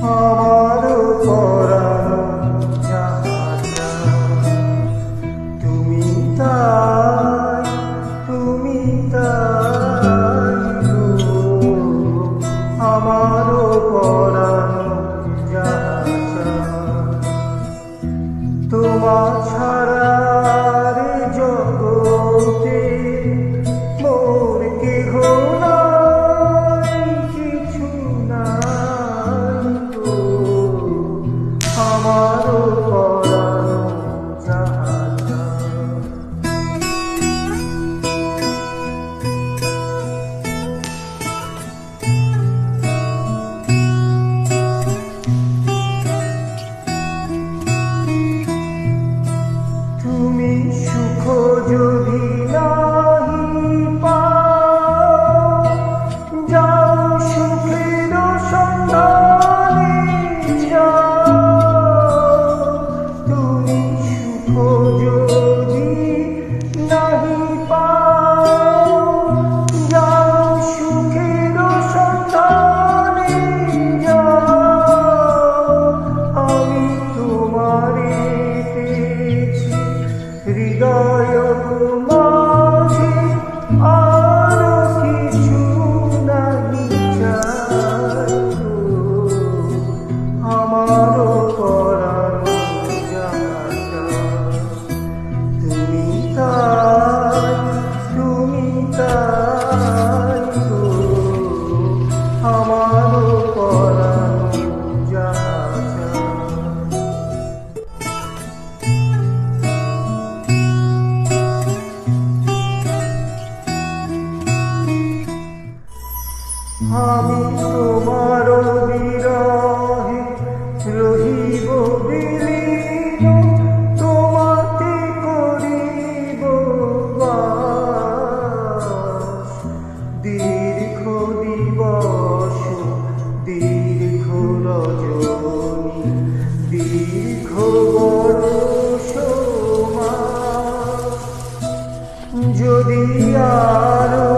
আমারও পরানো যাহা তুমি তাই গো। আমারও পরানো যাহা তোমার ছাড়া রে জগতে মোর কেহ নাই, কিছু নাই গো। আমারও পরানো যাহা তুমি সুখ যদি নাহি পাও, যাও সুখের সন্ধানে যাও। তুমি সুখ যদি নাহি পাও, যাও সুখের সন্ধানে যাও। আমি তোমারে পেয়েছি হৃদয় মাঝে, আরো কিছু নাহি চাই গো। আমারও পরানো যাহা তুমি তাই গো। আমারও পরানো যাহা আমি তোমার বিরহে রহিব বিলীন, তোমাতে করিব বাস। দীর্ঘ দিবস দীর্ঘ রজনী, দীর্ঘ বর্ষ মাস, যদি আরো